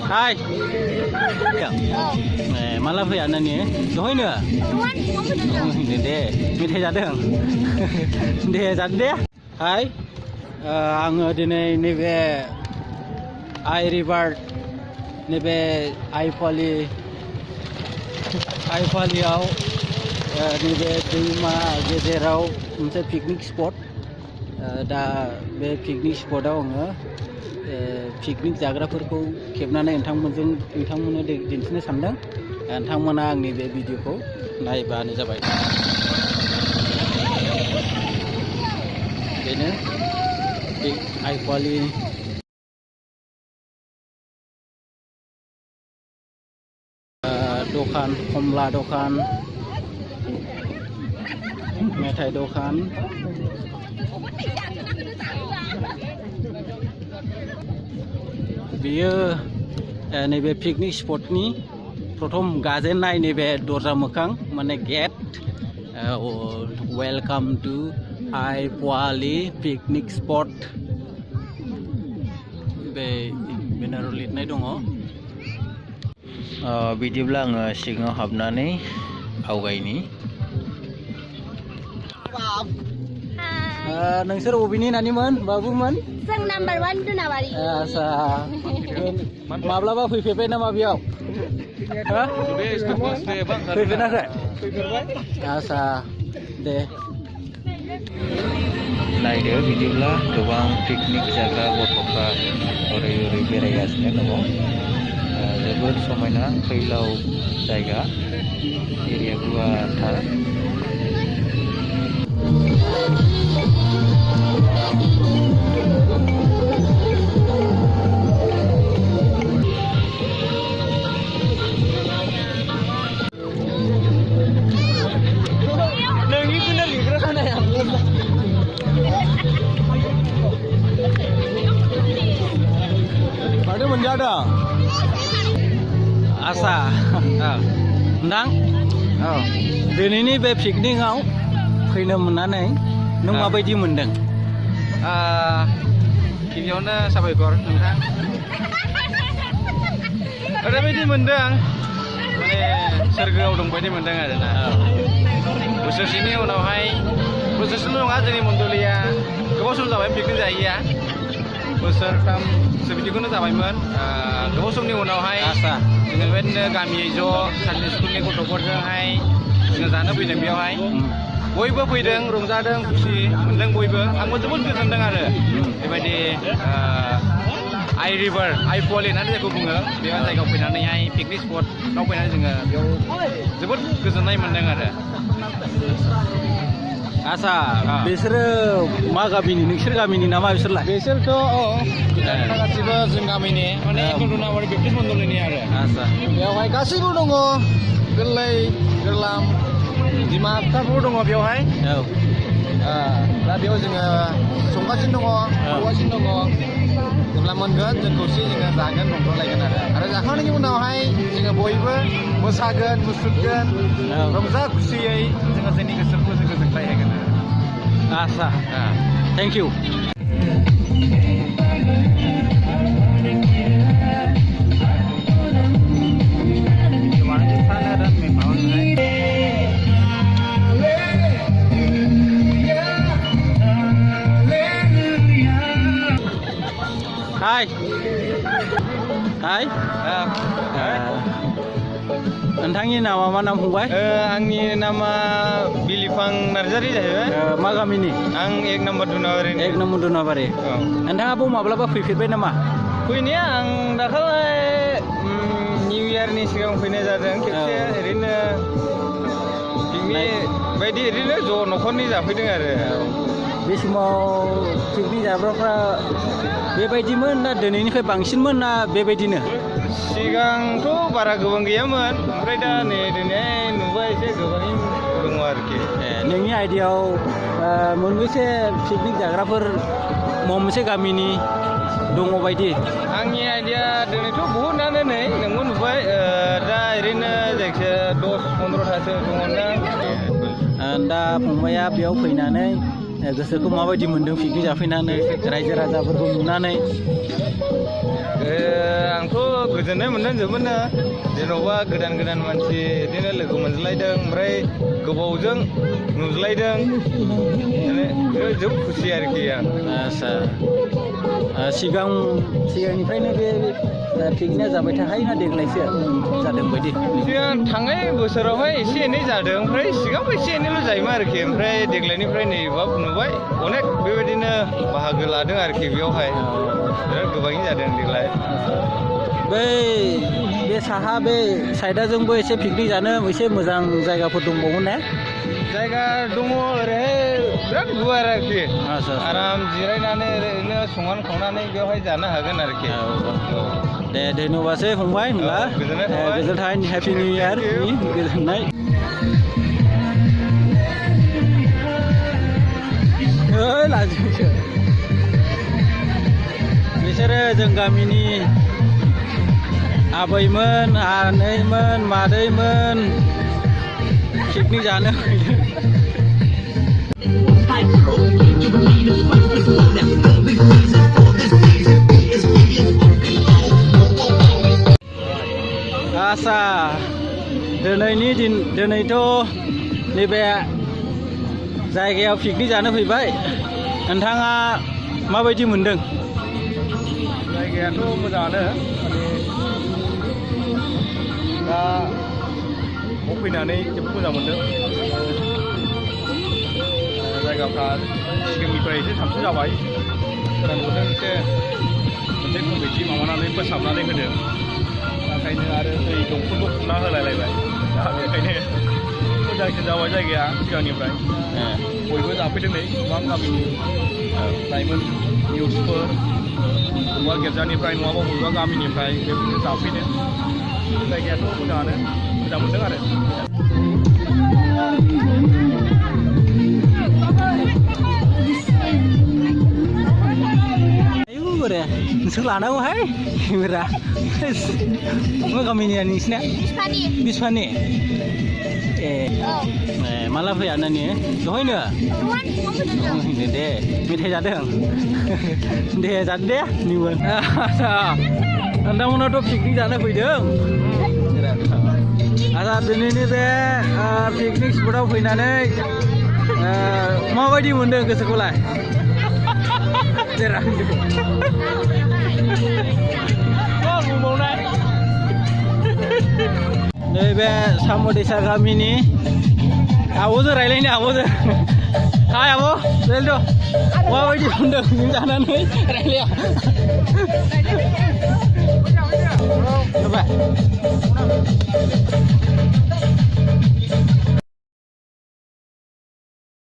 Hai. Malah fैया nani? Dahayनो? Deh, मेथाइ जादों. दे जादो दे. Hai. आङो दिनै नैबे आइ रिभार नैबे आइफालियाव नैबे दैमा गेजेराव मोनसे पिकनिक स्पट दा बे पिकनिक स्पटआव आङो पिकनिक जाग्राफोरखौ खेबनानै नोंथांमोननो दिन्थिनो सानदों। नोंथांमोना आंनि बे भिडिअखौ नायबानो जाबाय। बेनो आइफालि दखान, खमला दखान, मेथाइ दखान, बियो नैबे पिकनिक स्पटनि प्रथम गाजेननाय नैबे दरजा मोखां माने gate. Welcome to Aifali picnic spot. बे बेनाराव लिरनाय दङ। बिदिब्ला आङो सिङाव हाबनानै आवगायनि। नोंसोर बबेनि नानिमोन बाबुमोन? जों नाम्बार 1 दुनाबारि। आसा माब्लाबा फैफेरबाय नामा बेयाव? फैफेराखै? आसा दे नायदो बिदिब्ला गोबां पिकनिक जाग्रा गथ'फ्रा ओरै बेरायगासिनो दङ। जोबोद समायना फैलाव जायगा, एरिया गुवारथार। नोंनिखौनो लिरग्रा खोनाया। माथो मोनजादों? आसा नोंथां दिनैनि बे पिकनिकआव फैनो मोननानै नों माबायदि मोनदों? गिबियावनो साबायखर नोंथां। ओरैबायदि मोनदों माने सोरगोआव दंबायदि मोनदों आरोना। बोसोरसेनि उनावहाय, बोसोरसेल' नङा, जोंनि मण्डलिया गोबाव सम जाबाय पिकनिक जायैया। बोसोरथामसो बिदिखौनो जाबायमोन। गोबाव समनि उनावहाय जोङो बेबायदिनो गामियै ज' साननि स्कुलनि गथ'फोरजोंहाय जोङो जानो फैदों। बेयावहाय बयबो फैदों, रंजादों, खुसि मोनदों बयबो। आंबो जोबोद गोजोनदों आरो बेबायदि आइफालि होननानै जायखौ बुङो, बे जायगायाव फैनानैहाय पिकनिक स्पटआव फैनानै जोङो बेयाव जोबोद गोजोननाय मोनदों आरो। आसा बिसोरो मा गामिनि? नोंसोर गामिनि नामा बिसोरलाय? बिसोरथ' गासिबो जों गामिनि माने दुनाबारि बेप्टिस्ट मण्डलिनि आरो। आसा बेवहाय गासैबो दङ, गोरलै गोरलाम बिमा बिफाफोर दङ बेवहाय। दा बेयाव जोङो संगासिनो दङ, मावगासिनो दङ। जेब्ला मोनगोन जों खौसे जोङो जागोन, रंजालायगोन आरो जाखांनायनि उनावहाय जोङो बयबो मोसागोन, मुसुरगोन, रंजा खुसियै जोङो जोंनि गोसोखौ जों गोजोनलाय होगोन आरो। आसा थेंक इउ। Hai. Hai. नोंथांनि नामा मा नाम फंबाय? आंनि नामा बिलिफां नार्जारि जाहैबाय। मा गामिनि? आं 1 नम्बर दुनाबारि। 1 नम्बर दुनाबारि। नोंथाङाबो माब्लाबा फैफेरबाय नामा? फैनाया आं दाखालै निउ इयारनि सिगां फैनाय जादों खेबसे। ओरैनो पिकनिक बायदि ओरैनो ज' न'खरनि जाफैदों आरो। बे समाव पिकनिक जाग्राफ्रा बेबायदिमोन ना दिनैनिफ्राय बांसिनमोन ना बेबायदिनो? सिगांथ' बारा गोबां गैयामोन, ओमफ्राय दा नै दिनै नुबाय एसे गोबाङैनो दङ आरोखि। नोंनि आइडियाव मोनबेसे पिकनिक जाग्राफोर मोनबेसे गामिनि दङ बायदि? आंनि आइडिया दिनैथ' बहुदआनो नै नोंबो नुबाय। दा ओरैनो जायखिजाया 10-15थासो दङदां। दा फंबाया बेयाव फैनानै गोसोखौ माबायदि मोन्दों पिकनिक जाफैनानै, रायजो राजाफोरखौ नुनानै? आंथ' गोजोननाय मोनदों जोबोदनो जेन'बा गोदान गोदान मानसि बिदिनो लोगो मोनज्लायदों ओमफ्राय गोबावजों नुज्लायदों माने जोबोद खुसि आरोखि आं आदसा सिगांनिफ्रायनो बे पिकनिकआ जाबाय थाखायो ना देग्लायसो जादों बायदि सिगां थांनाय बोसोरावहाय एसे एनै जादों ओमफ्राय सिगांबो एसे एनैल' जायोमोन आरोखि ओमफ्राय देग्लायनिफ्राय नैबा नुबाय अनेक बेबायदिनो बाहागो लादों आरोखि बेयावहाय बिराद गोबाङै जादों देग्लाय बे साहा बे साइडआजोंबो एसे पिकनिक जानो एसे मोजां जायगाफोर दंबावो ना जायगा दङ ओरैहाय बिराद गुवार आरोखि आराम जिरायनानै ओरैनो संनानै खावनानै बेवहाय जानो हागोन आरोखि दे धन्यबादसै फंबाय होनब्ला गोजोनथाय हेपि निउ इयार गोजोननाय लाजियोसो बिसोरो जों गामिनि आबैमोन आनैमोन मादैमोन पिकनिक जानो फैदों आसा दिनैथ' नैबे जायगायाव पिकनिक जानो फैबाय नोंथाङा माबायदि मोनदों जायगायाथ' मोजाङानो दा फैनानै जोबोद मोजां मोनदों जायगाफ्रा सिगांनिफ्राय एसे साबसिन जाबाय गोदान बोथोर मोनसे कमिटि माबानानै फोसाबनानै होदों ओंखायनो आरो दै दंखलबो खुरना होलायलायबाय दा बेखायनो मोजांसिन जाबाय जायगाया सिगांनिफ्राय बयबो जाफैदों नै गोबां गामिनि लाइमोन निउसफोर बबेबा गिर्जानिफ्राय नङाबा बबेबा गामिनिफ्राय बेफोरनो जाफैदों जायगायाथ' मोजाङानो मोजां मोनदों आरो नोंसोर लानांगौहाय केमेरा मा गामिनिया नोंसिना बिसफानि ए माला फैया नानि दहायनो दे मेथाइ जादों दे जादो दे निमोन आदसा नोंथांमोनाथ' पिकनिक जानो फैदों आदसा दिनैनि बे पिकनिक स्पटआव फैनानै माबायदि मोनदों गोसोखौलाय नैबे साम'दैसा गामिनि आब'जों रायलायनो आब'जों हाय आब' रायलायद' माबायदि मोनदों नों जानानै रायलाया